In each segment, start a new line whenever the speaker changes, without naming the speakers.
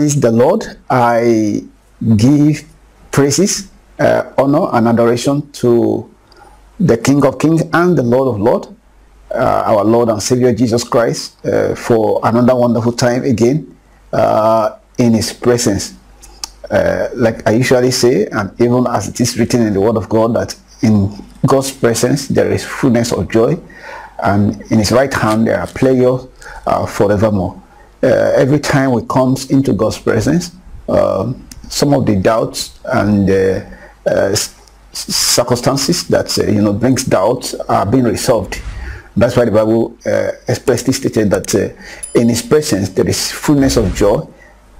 praise the Lord. I give praises, honor, and adoration to the King of Kings and the Lord of Lords, our Lord and Savior Jesus Christ, for another wonderful time again in His presence. Like I usually say, and even as it is written in the Word of God, that in God's presence there is fullness of joy, and in His right hand there are pleasures forevermore. Every time we come into God's presence, some of the doubts and circumstances that brings doubts are being resolved. That's why the Bible expressly stated that in His presence there is fullness of joy,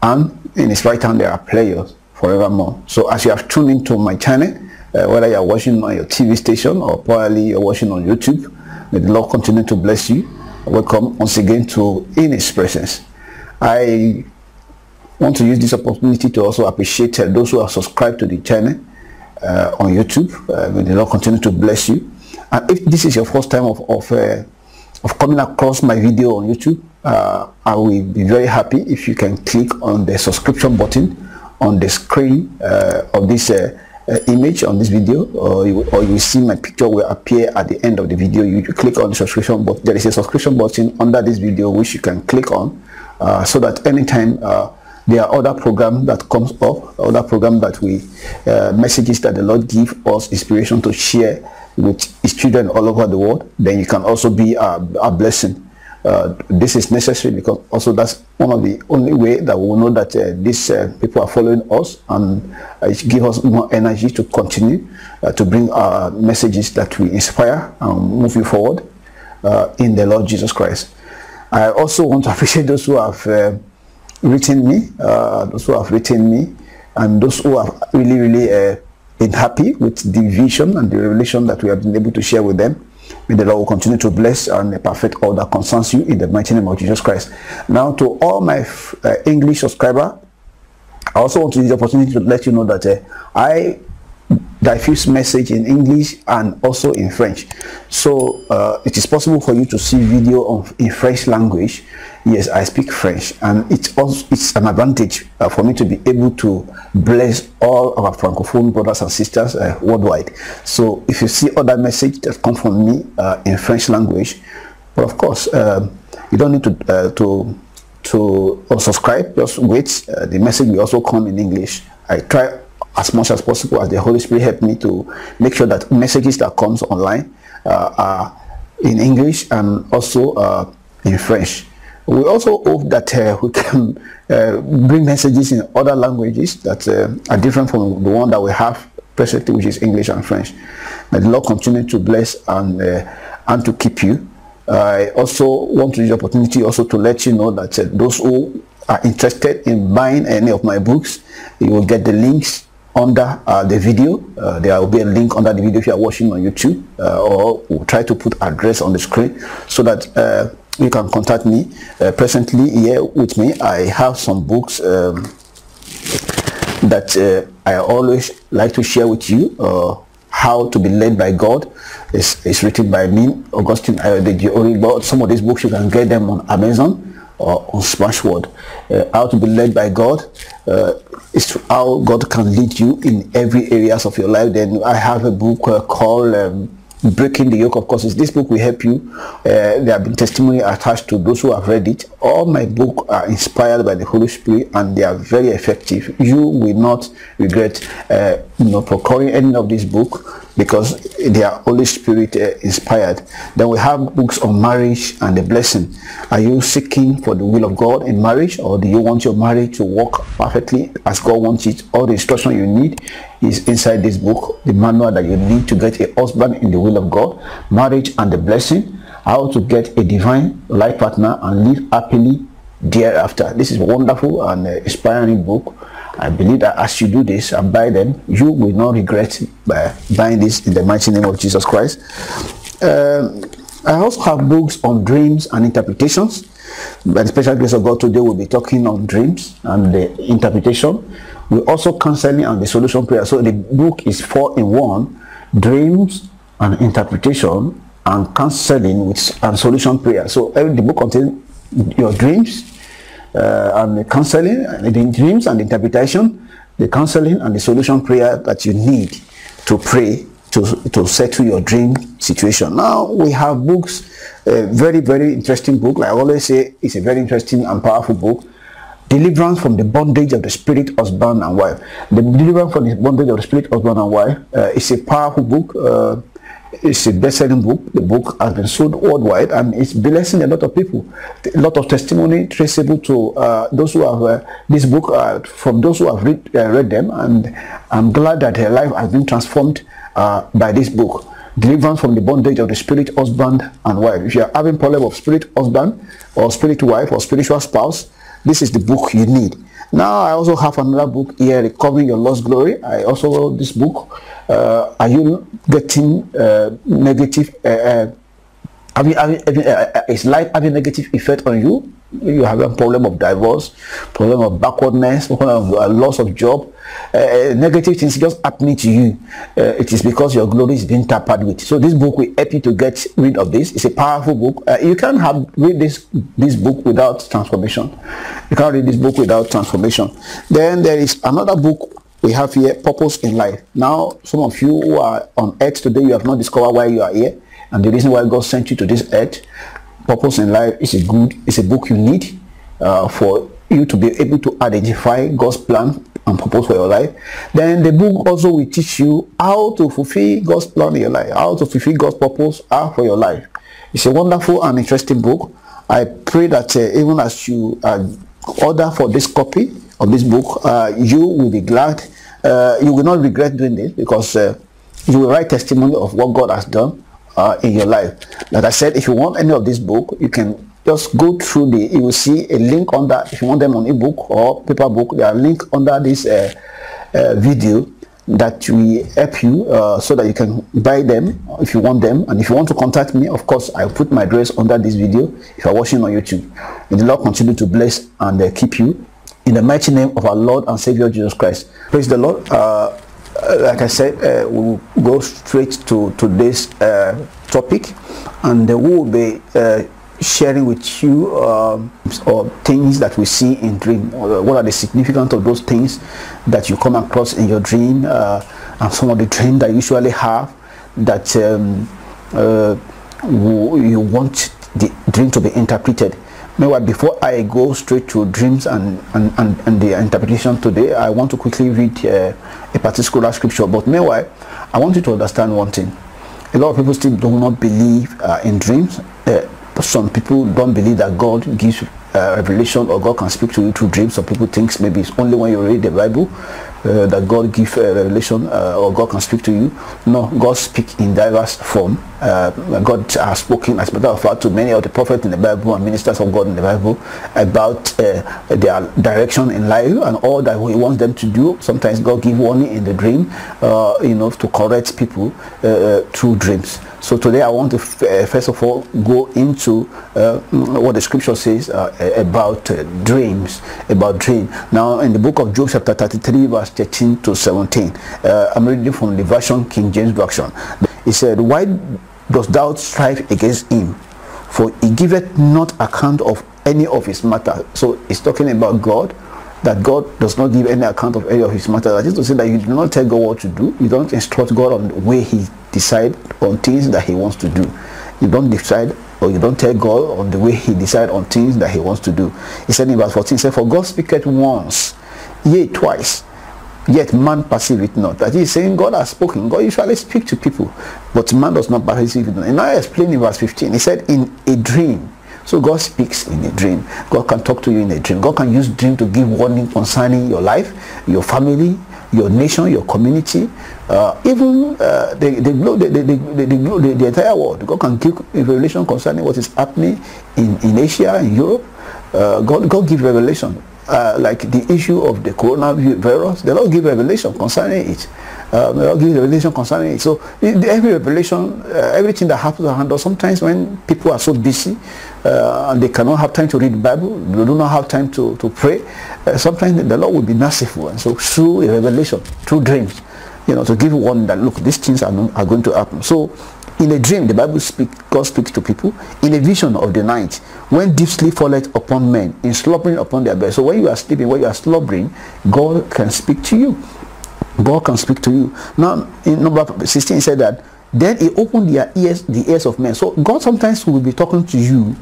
and in His right hand there are pleasures forevermore. So as you have tuned into my channel, whether you are watching on your TV station or probably you're watching on YouTube, may the Lord continue to bless you. Welcome once again to In His Presence. I want to use this opportunity to also appreciate those who have subscribed to the channel on YouTube. May the Lord continue to bless you. And if this is your first time of coming across my video on YouTube, I will be very happy if you can click on the subscription button on the screen of this image on this video, or you will see my picture will appear at the end of the video. You click on the subscription button. There is a subscription button under this video which you can click on, so that anytime there are other programs that comes up, other programs that we messages that the Lord give us inspiration to share with His children all over the world, then you can also be a blessing. This is necessary because also that's one of the only way that we will know that these people are following us, and it gives us more energy to continue to bring messages that we inspire and move you forward in the Lord Jesus Christ. I also want to appreciate those who have written me, and those who are really been happy with the vision and the revelation that we have been able to share with them. May the Lord will continue to bless and perfect all that concerns you in the mighty name of Jesus Christ. Now, to all my English subscribers, I also want to use the opportunity to let you know that I diffuse message in English and also in French. So it is possible for you to see video in French language. Yes, I speak French, and it's an advantage for me to be able to bless all of our francophone brothers and sisters worldwide. So if you see other message that come from me in French language, but of course you don't need to subscribe. Just wait. The message will also come in English. I try as much as possible, as the Holy Spirit helped me, to make sure that messages that comes online are in English and also in French. We also hope that we can bring messages in other languages that are different from the one that we have presently, which is English and French. May the Lord continue to bless and to keep you. I also want to use the opportunity also to let you know that those who are interested in buying any of my books, you will get the links under the video. There will be a link under the video if you are watching on YouTube, or we'll try to put address on the screen so that you can contact me. Presently here with me, I have some books that I always like to share with you. How to be led by God is written by me, Augustine Ayodeji. Some of these books you can get them on Amazon or on Smashword. How to be led by God is how God can lead you in every areas of your life. Then I have a book called Breaking the Yoke. Of course, this book will help you. There have been testimony attached to those who have read it. All my books are inspired by the Holy Spirit, and they are very effective. You will not regret procuring any of these books, because they are Holy Spirit inspired. Then we have books on marriage and the blessing. Are you seeking for the will of God in marriage, or do you want your marriage to work perfectly as God wants it? All the instruction you need is inside this book, the manual that you need to get a husband in the will of God, marriage and the blessing, how to get a divine life partner and live happily thereafter. This is a wonderful and inspiring book. I believe that as you do this and buy them, you will not regret buying this in the mighty name of Jesus Christ. I also have books on dreams and interpretations. By the special grace of God, today we'll be talking on dreams and the interpretation. We also counseling and the solution prayer. So the book is 4 in 1: dreams and interpretation, and counseling and solution prayer. So the book contains your dreams, and the counseling, and the dreams and the interpretation, the counseling and the solution prayer that you need to pray to settle your dream situation. Now we have books, very, very interesting book. Like I always say, it's a very interesting and powerful book. Deliverance from the bondage of the spirit, husband and wife. The deliverance from the bondage of the spirit, husband and wife is a powerful book. It's a best-selling book. The book has been sold worldwide and it's blessing a lot of people. A lot of testimony traceable to those who have this book, from those who have read them, and I'm glad that their life has been transformed by this book. Deliverance from the bondage of the spirit, husband and wife. If you are having problem of spirit husband or spirit wife or spiritual spouse, this is the book you need. Now I also have another book here, Recovering Your Lost Glory. I also wrote this book. Are you getting negative? Is life having negative effect on you? You have a problem of divorce, problem of backwardness, problem of loss of job, negative things just happening to you. It is because your glory is being tampered with. So this book will help you to get rid of this. It's a powerful book. You can't read this book without transformation. You can't read this book without transformation. Then there is another book we have here, Purpose in Life. Now some of you who are on earth today, you have not discovered why you are here and the reason why God sent you to this earth. Purpose in Life is a book you need for you to be able to identify God's plan and purpose for your life. Then the book also will teach you how to fulfill God's plan in your life, how to fulfill God's purpose for your life. It's a wonderful and interesting book. I pray that even as you order for this copy of this book, you will be glad. You will not regret doing this, because you will write testimony of what God has done in your life. Like I said, if you want any of this book, you can just go through you will see a link under. If you want them on ebook or paper book, there are link under this video that will help you so that you can buy them if you want them. And if you want to contact me, of course, I'll put my address under this video if you're watching on YouTube. May the Lord continue to bless and keep you in the mighty name of our Lord and Savior Jesus Christ. Praise the Lord. Like I said, we will go straight to today's topic, and we will be sharing with you or things that we see in dream. What are the significance of those things that you come across in your dream, and some of the dreams that you usually have that you want the dream to be interpreted. Meanwhile, before I go straight to dreams and the interpretation today, I want to quickly read a particular scripture. But meanwhile, I want you to understand one thing. A lot of people still do not believe in dreams. Some people don't believe that God gives revelation, or God can speak to you through dreams. Some people think maybe it's only when you read the Bible that God gives revelation, or God can speak to you. No, God speaks in diverse form. God has spoken, as a matter of fact, to many of the prophets in the Bible and ministers of God in the Bible about their direction in life and all that He wants them to do. Sometimes God gives warning in the dream, to correct people through dreams. So today I want to first of all go into what the scripture says about dreams, about dream. Now in the book of Job chapter 33 verse 13 to 17, I'm reading from the version King James Version. He said, "Why dost thou strive against him? For he giveth not account of any of his matter." So it's talking about God, that God does not give any account of any of his matter. That is to say that you do not tell God what to do. You don't instruct God on the way He decide on things that He wants to do. You don't decide, or you don't tell God on the way He decide on things that He wants to do. He said in verse 14, he said, "For God speaketh once, yea twice, yet man perceiveth not." That is saying God has spoken. God usually speaks to people, but man does not perceive it. And I explained in verse 15, he said, in a dream. So God speaks in a dream. God can talk to you in a dream. God can use dream to give warning concerning your life, your family, your nation, your community, even the entire world. God can give revelation concerning what is happening in Asia, in Europe. God gives revelation. Like the issue of the coronavirus, the Lord give revelation concerning it. The Lord give revelation concerning it. So every revelation, everything that happens around us, sometimes when people are so busy and they cannot have time to read the Bible, they do not have time to pray, sometimes the Lord will be merciful. And so through a revelation, through dreams, to give warning that, look, these things are going to happen. So in a dream, the Bible God speaks to people. In a vision of the night, when deep sleep falleth upon men, in slumbering upon their bed. So when you are sleeping, when you are slumbering, God can speak to you. God can speak to you. Now, in number 16, he said that, then he opened the ears of men. So God sometimes will be talking to you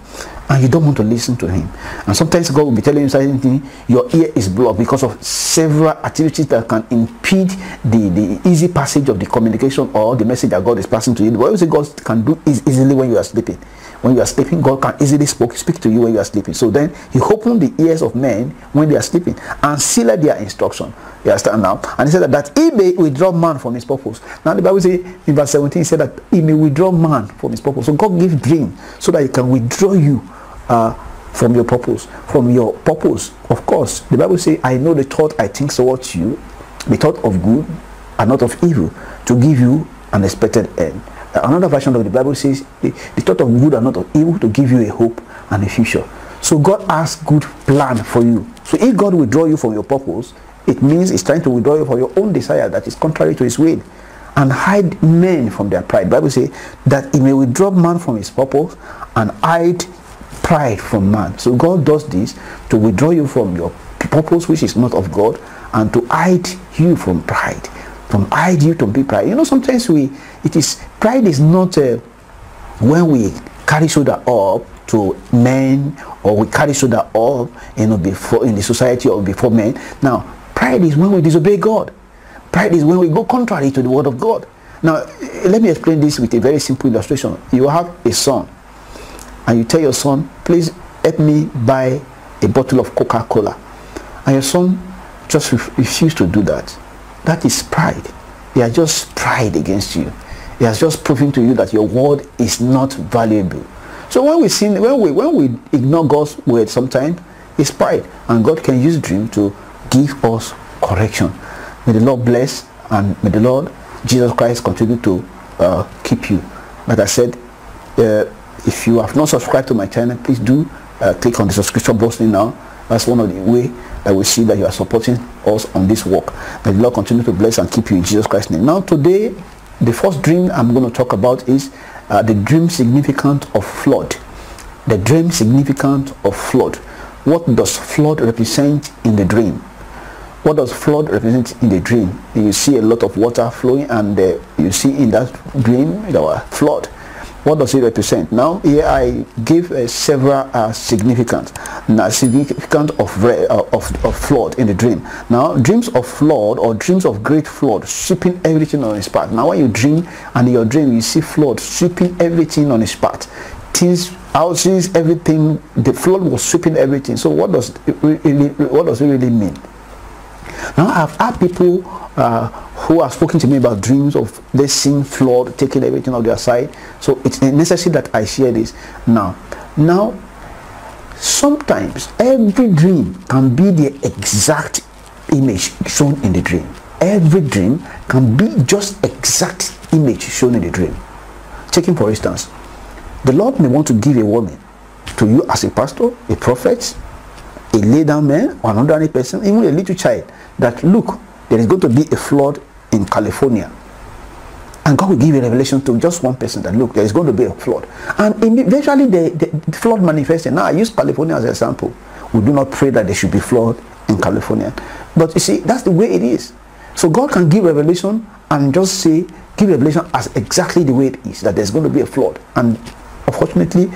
and you don't want to listen to him. And sometimes God will be telling you something, your ear is blocked because of several activities that can impede the easy passage of the communication or the message that God is passing to you. What you say God can do is easily when you are sleeping. When you are sleeping, God can easily speak to you when you are sleeping. So then he opened the ears of men when they are sleeping and sealed their instruction. You understand now? And he said that he may withdraw man from his purpose. Now the Bible says in verse 17, he said that he may withdraw man from his purpose. So God gives dream so that he can withdraw you from your purpose. From your purpose, of course. The Bible says, I know the thought I think towards you, the thought of good and not of evil, to give you an expected end. Another version of the Bible says, the thought of good and not of evil, to give you a hope and a future. So God has good plan for you. So if God withdraw you from your purpose, it means he's trying to withdraw you from your own desire that is contrary to his will, and hide men from their pride. The Bible says that he may withdraw man from his purpose and hide pride from man. So God does this to withdraw you from your purpose, which is not of God, and to hide you from pride, from hide you to be pride. Sometimes pride is not when we carry shoulder up to men, or we carry shoulder up before in the society or before men. Now pride is when we disobey God. Pride is when we go contrary to the word of God. Now let me explain this with a very simple illustration. You have a son and you tell your son, please help me buy a bottle of Coca-Cola, and your son just refused to do that. That is pride. He has just pride against you. He has just proven to you that your word is not valuable. So when we ignore God's word, sometimes it's pride, and God can use dream to give us correction. May the Lord bless, and may the Lord Jesus Christ continue to keep you. Like I said, if you have not subscribed to my channel, please do click on the subscription button now. That's one of the way that we see that you are supporting us on this work. May the Lord continue to bless and keep you in Jesus Christ's name. Now today, the first dream I'm going to talk about is the dream significance of flood. The dream significance of flood. What does flood represent in the dream? What does flood represent in the dream? You see a lot of water flowing, and you see in that dream there was flood. What does it represent? Now here I give several significance of flood in the dream. Now dreams of flood or dreams of great flood sweeping everything on its path. Now when you dream and in your dream you see flood sweeping everything on its path, things, houses, everything, the flood was sweeping everything. So what does it really mean? Now I've had people who have spoken to me about dreams of they seeing flood taking everything on their side. So it's necessary that I share this now. Sometimes every dream can be the exact image shown in the dream. Every dream can be just exact image shown in the dream. Taking for instance, the Lord may want to give a warning to you as a pastor, a prophet, a lay down man, or an ordinary person, even a little child, that look, there is going to be a flood in California. And God will give a revelation to just one person that look, there is going to be a flood. And eventually the flood manifested. Now I use California as an example. We do not pray that there should be flood in California. But you see, that's the way it is. So God can give revelation and just say, give revelation as exactly the way it is, that there's going to be a flood. And unfortunately,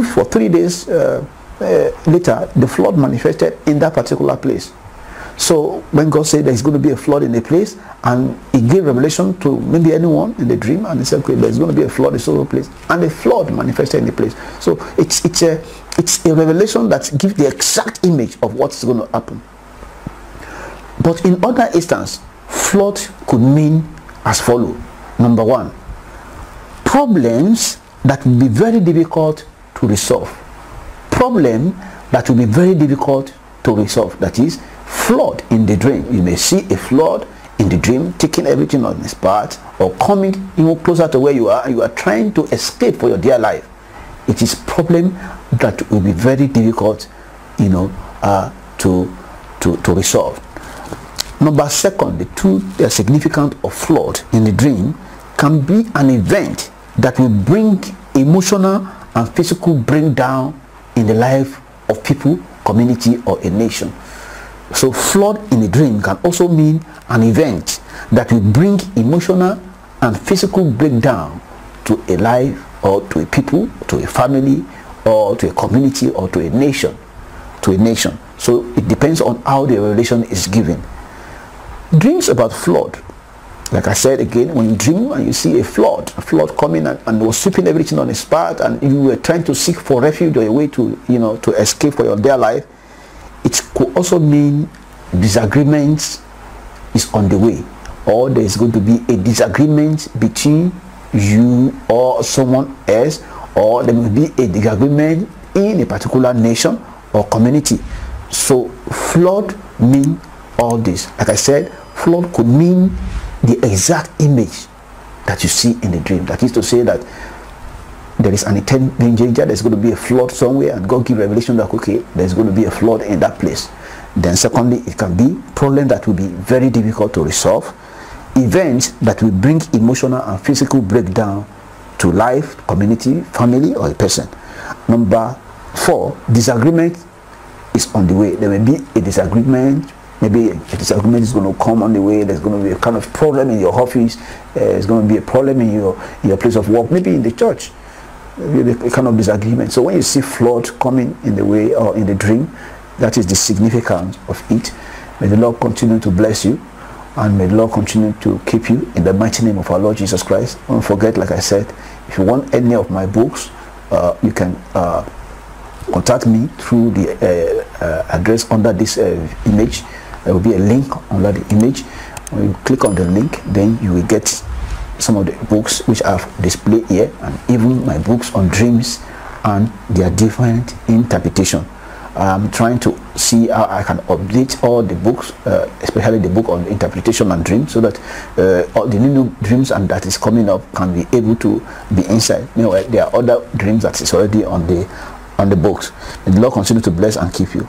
for 3 days later, the flood manifested in that particular place. So when God said there's going to be a flood in a place, and he gave revelation to maybe anyone in the dream, and he said, okay, there's going to be a flood in so place, and the flood manifested in the place. So it's a revelation that gives the exact image of what's going to happen. But in other instances, flood could mean as follows. Number one, problems that will be very difficult to resolve. Problem that will be very difficult to resolve. That is, flood in the dream. You may see a flood in the dream taking everything on its path, or coming even closer to where you are, and you are trying to escape for your dear life. It is problem that will be very difficult, to to resolve. Number second, the significance of flood in the dream can be an event that will bring emotional and physical breakdown in the life of people, community, or a nation. So flood in a dream can also mean an event that will bring emotional and physical breakdown to a life, or to a people, to a family, or to a community, or to a nation. So it depends on how the revelation is given. Dreams about flood, like I said again, when you dream and you see a flood coming and was sweeping everything on its path, and you were trying to seek for refuge or a way to, to escape for your dear life, it could also mean disagreements is on the way, or there is going to be a disagreement between you or someone else, or there will be a disagreement in a particular nation or community. So flood means all this. Like I said, flood could mean the exact image that you see in the dream. That is to say that there is an intended danger, there's going to be a flood somewhere, and God give revelation that, okay, there's going to be a flood in that place. Then secondly, it can be problem that will be very difficult to resolve, events that will bring emotional and physical breakdown to life, community, family, or a person. Number 4, disagreement is on the way. There may be a disagreement. Maybe a disagreement is going to come on the way. There's going to be a kind of problem in your office. There's going to be a problem in your place of work. Maybe in the church, maybe a kind of disagreement. So when you see flood coming in the way or in the dream, that is the significance of it. May the Lord continue to bless you, and may the Lord continue to keep you in the mighty name of our Lord Jesus Christ. Don't forget, like I said, if you want any of my books, you can contact me through the address under this image. There will be a link under the image. When you click on the link, then you will get some of the books which I've displayed here, and even my books on dreams and their different interpretation. I'm trying to see how I can update all the books, especially the book on interpretation and dreams, so that all the new dreams and that is coming up can be able to be inside. There are other dreams that is already on the books. May the Lord continue to bless and keep you.